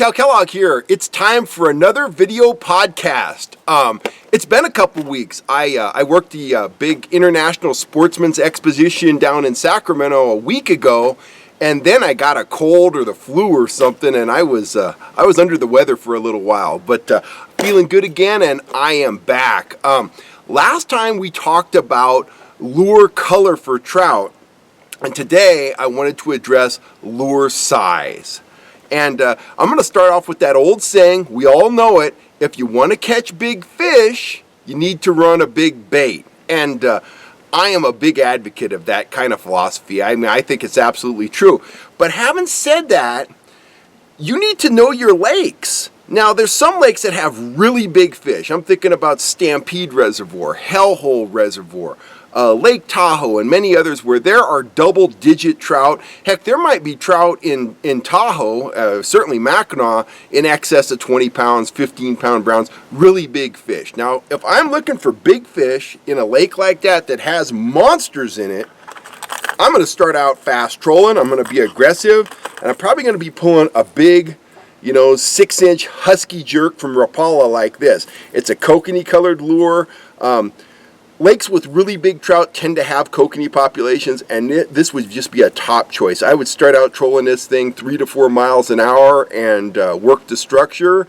Cal Kellogg here. It's time for another video podcast. It's been a couple weeks. I worked the big International Sportsman's Exposition down in Sacramento a week ago, and then I got a cold or the flu or something, and I was under the weather for a little while. But feeling good again, and I am back. Last time we talked about lure color for trout, and today I wanted to address lure size. And I'm going to start off with that old saying, we all know it, if you want to catch big fish, you need to run a big bait. And I am a big advocate of that kind of philosophy. I mean, I think it's absolutely true. But having said that, you need to know your lakes. Now, there's some lakes that have really big fish. I'm thinking about Stampede Reservoir, Hellhole Reservoir, Lake Tahoe, and many others where there are double-digit trout. Heck, there might be trout in Tahoe, certainly Mackinac, in excess of 20 pounds, 15-pound browns, really big fish. Now, if I'm looking for big fish in a lake like that that has monsters in it, I'm going to start out fast trolling. I'm going to be aggressive, and I'm probably going to be pulling a big, 6-inch husky jerk from Rapala like this. It's a kokanee-colored lure. Lakes with really big trout tend to have kokanee populations, and this would just be a top choice. I would start out trolling this thing 3 to 4 miles an hour and work the structure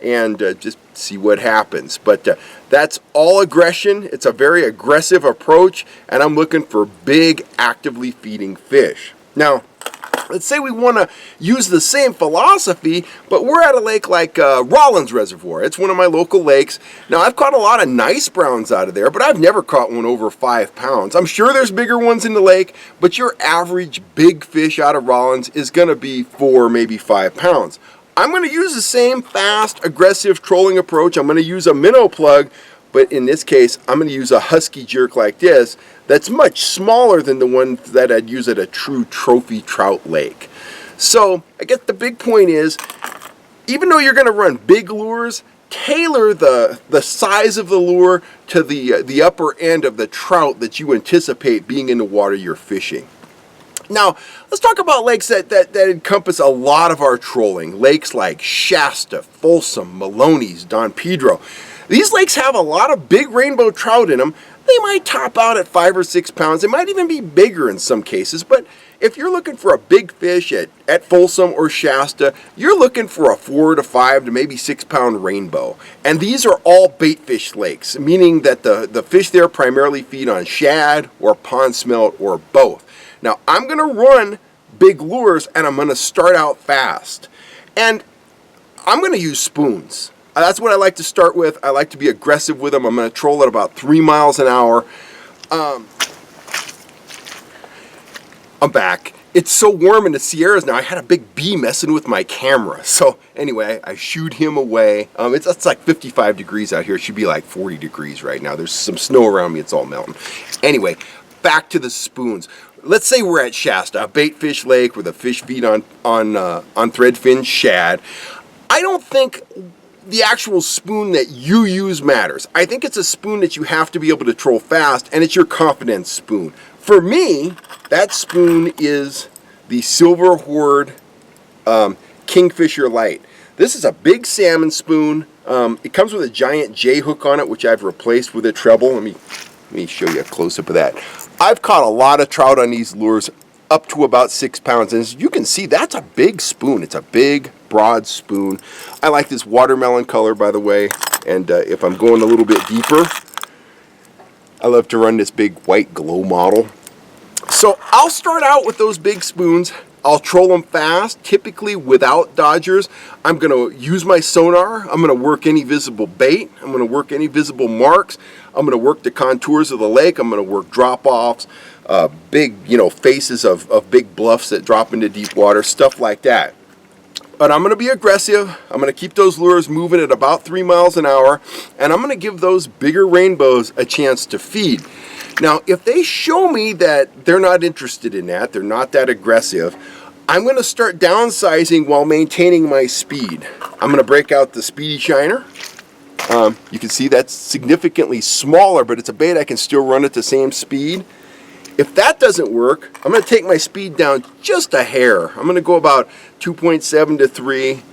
and just see what happens. But that's all aggression. It's a very aggressive approach, and I'm looking for big, actively feeding fish. Now, let's say we want to use the same philosophy, but we're at a lake like Rollins Reservoir. It's one of my local lakes. Now, I've caught a lot of nice browns out of there, but I've never caught one over 5 pounds. I'm sure there's bigger ones in the lake, but your average big fish out of Rollins is going to be 4, maybe 5 pounds. I'm going to use the same fast, aggressive trolling approach. I'm going to use a minnow plug, but in this case, I'm going to use a husky jerk like this that's much smaller than the one that I'd use at a true trophy trout lake. So I guess the big point is, even though you're going to run big lures, tailor the size of the lure to the upper end of the trout that you anticipate being in the water you're fishing. Now, let's talk about lakes that encompass a lot of our trolling. Lakes like Shasta, Folsom, Maloney's, Don Pedro. These lakes have a lot of big rainbow trout in them. They might top out at 5 or 6 pounds. They might even be bigger in some cases. But if you're looking for a big fish at Folsom or Shasta, you're looking for a 4 to 5 to maybe 6 pound rainbow. And these are all bait fish lakes, meaning that the fish there primarily feed on shad or pond smelt or both. Now, I'm going to run big lures, and I'm going to start out fast. And I'm going to use spoons. That's what I like to start with. I like to be aggressive with them. I'm going to troll at about 3 miles an hour. I'm back. It's so warm in the Sierras now. I had a big bee messing with my camera. So anyway, I shooed him away. It's like 55 degrees out here. It should be like 40 degrees right now. There's some snow around me. It's all melting. Anyway, back to the spoons. Let's say we're at Shasta, a bait fish lake where the fish feed on threadfin shad. I don't think the actual spoon that you use matters. I think it's a spoon that you have to be able to troll fast, and it's your confidence spoon. For me, that spoon is the Silver Horde Kingfisher Light. This is a big salmon spoon. It comes with a giant J hook on it, which I've replaced with a treble. Let me show you a close-up of that. I've caught a lot of trout on these lures up to about 6 pounds. And as you can see, that's a big spoon. It's a big, broad spoon. I like this watermelon color, by the way. And if I'm going a little bit deeper, I love to run this big white glow model. So I'll start out with those big spoons. I'll troll them fast, typically without dodgers. I'm going to use my sonar. I'm going to work any visible bait. I'm going to work any visible marks. I'm going to work the contours of the lake. I'm going to work drop-offs, big, faces of big bluffs that drop into deep water, stuff like that. But I'm going to be aggressive. I'm going to keep those lures moving at about 3 miles an hour, and I'm going to give those bigger rainbows a chance to feed. Now, if they show me that they're not interested in that, they're not that aggressive, I'm going to start downsizing while maintaining my speed. I'm going to break out the Speedy Shiner. You can see that's significantly smaller, but it's a bait I can still run at the same speed. If that doesn't work, I'm going to take my speed down just a hair. I'm going to go about 2.7 to 3,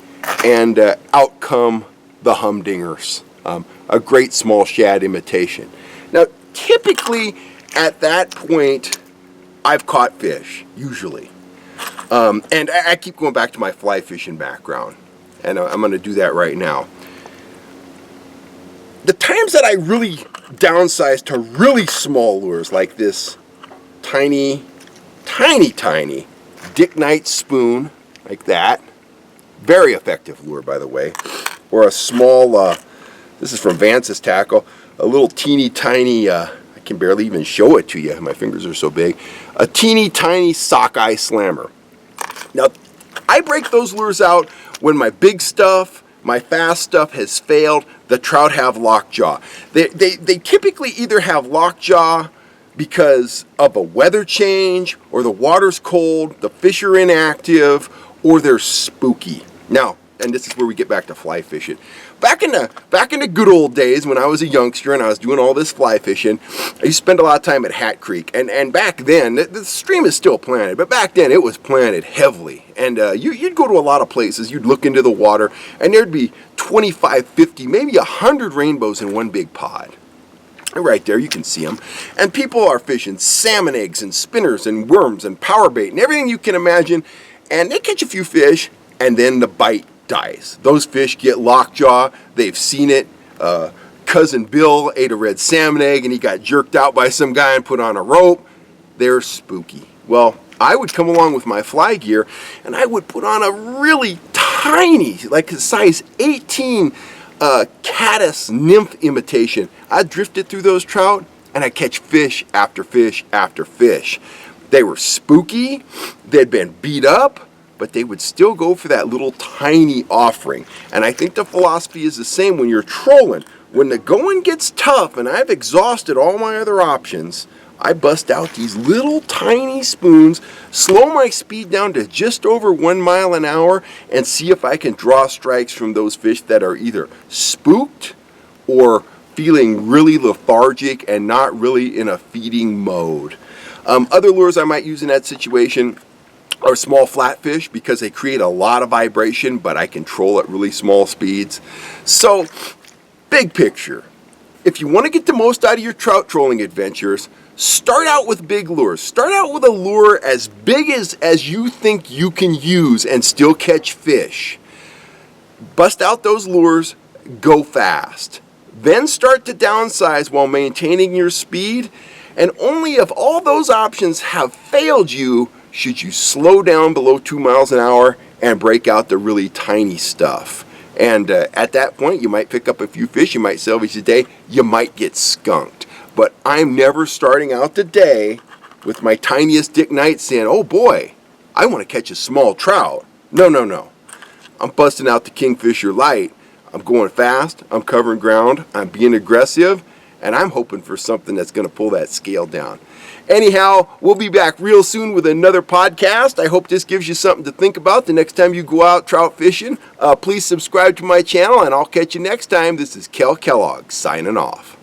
and out come the humdingers, a great small shad imitation. Now, typically at that point, I've caught fish, usually. And I keep going back to my fly fishing background, and I'm going to do that right now. The times that I really downsize to really small lures like this tiny Dick Knight spoon, like that. Very effective lure, by the way. Or a small, this is from Vance's Tackle, a little teeny tiny, I can barely even show it to you, my fingers are so big, a teeny tiny sockeye slammer. Now, I break those lures out when my big stuff, my fast stuff has failed. The trout have lockjaw. They typically either have lockjaw because of a weather change, or the water's cold, the fish are inactive, or they're spooky. Now, and this is where we get back to fly fishing. Back in the good old days when I was a youngster and I was doing all this fly fishing, I used to spend a lot of time at Hat Creek. And back then, the stream is still planted, but back then it was planted heavily. And you'd go to a lot of places, you'd look into the water, and there'd be 25, 50, maybe 100 rainbows in one big pod. Right there, you can see them. And people are fishing salmon eggs and spinners and worms and power bait and everything you can imagine. And they catch a few fish, and then the bite dies. Those fish get lockjaw. They've seen it. Cousin Bill ate a red salmon egg, and he got jerked out by some guy and put on a rope. They're spooky. Well, I would come along with my fly gear, and I would put on a really tiny, like a size 18 caddis nymph imitation. I'd drift it through those trout, and I'd catch fish after fish after fish. They were spooky, they'd been beat up, but they would still go for that little tiny offering. And I think the philosophy is the same when you're trolling. When the going gets tough and I've exhausted all my other options, I bust out these little tiny spoons, slow my speed down to just over 1 mile an hour, and see if I can draw strikes from those fish that are either spooked or feeling really lethargic and not really in a feeding mode. Other lures I might use in that situation are small flatfish, because they create a lot of vibration, but I control at really small speeds. So, big picture, if you want to get the most out of your trout trolling adventures, start out with big lures. Start out with a lure as big as you think you can use and still catch fish. Bust out those lures, go fast. Then start to downsize while maintaining your speed, and only if all those options have failed you should you slow down below 2 miles an hour and break out the really tiny stuff. And at that point, you might pick up a few fish, you might salvage the day, you might get skunked. But I'm never starting out the day with my tiniest Dick Knight saying, oh boy, I want to catch a small trout. No. I'm busting out the Kingfisher Light. I'm going fast, I'm covering ground, I'm being aggressive, and I'm hoping for something that's going to pull that scale down. Anyhow, we'll be back real soon with another podcast. I hope this gives you something to think about the next time you go out trout fishing. Please subscribe to my channel, and I'll catch you next time. This is Kel Kellogg signing off.